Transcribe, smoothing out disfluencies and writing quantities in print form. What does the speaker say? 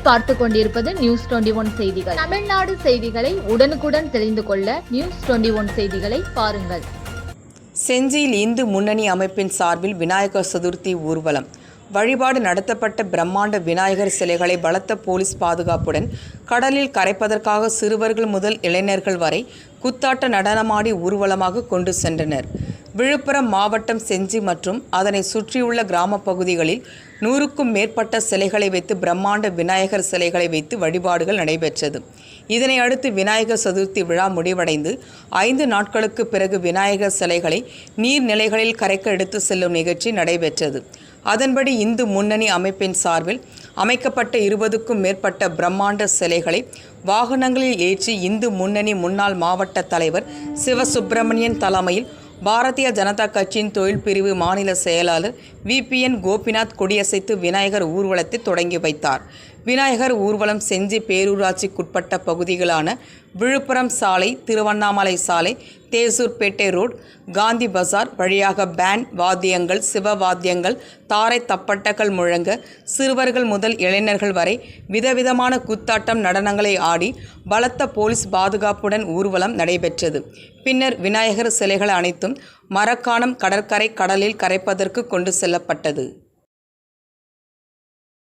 நீங்கள் பார்த்து கொண்டிருப்பது நியூஸ் 21 செய்திகள். தமிழ்நாடு செய்திகளை உடனுக்குடன் தெரிந்து கொள்ள நியூஸ் 21 செய்திகளை பாருங்கள். செஞ்சியில் இந்து முன்னணி அமைப்பின் சார்பில் விநாயகர் சதுர்த்தி ஊர்வலம். வழிபாடு நடத்தப்பட்ட பிரம்மாண்ட விநாயகர் சிலைகளை பலத்த போலீஸ் பாதுகாப்புடன் கடலில் கரைப்பதற்காக சிறுவர்கள் முதல் இளைஞர்கள் வரை குத்தாட்ட நடனமாடி ஊர்வலமாக கொண்டு சென்றனர். விழுப்புரம் மாவட்டம் செஞ்சி மற்றும் அதனை சுற்றியுள்ள கிராம பகுதிகளில் 100க்கும் மேற்பட்ட சிலைகளை வைத்து பிரம்மாண்ட விநாயகர் சிலைகளை வைத்து வழிபாடுகள் நடைபெற்றது. இதனை அடுத்து விநாயகர் சதுர்த்தி விழா முடிவடைந்து 5 நாட்களுக்கு பிறகு விநாயகர் சிலைகளை நீர்நிலைகளில் கரைக்க எடுத்து செல்லும் நிகழ்ச்சி நடைபெற்றது. அதன்படி இந்து முன்னணி அமைப்பின் சார்பில் அமைக்கப்பட்ட 20க்கும் மேற்பட்ட பிரம்மாண்ட சிலைகளை வாகனங்களில் ஏற்றி இந்து முன்னணி முன்னாள் மாவட்ட தலைவர் சிவசுப்பிரமணியன் தலைமையில் பாரதிய ஜனதா கட்சியின் தொழில் பிரிவு மாநில செயலாளர் VPN கோபிநாத் கொடியசைத்து விநாயகர் ஊர்வலத்தை தொடங்கி வைத்தார். விநாயகர் ஊர்வலம் செஞ்சி பேரூராட்சிக்குட்பட்ட பகுதிகளான விழுப்புரம் சாலை, திருவண்ணாமலை சாலை, தேசூர்பேட்டை ரோடு, காந்தி பஜார் வழியாக பேண்ட் வாத்தியங்கள், சிவ வாத்தியங்கள், தாரை தப்பட்டகள் முழங்க சிறுவர்கள் முதல் இளைஞர்கள் வரை விதவிதமான குத்தாட்டம் நடனங்களை ஆடி பலத்த போலீஸ் பாதுகாப்புடன் ஊர்வலம் நடைபெற்றது. பின்னர் விநாயகர் சிலைகள் அனைத்தும் மரக்காணம் கடற்கரை கடலில் கரைப்பதற்கு கொண்டு செல்லப்பட்டது.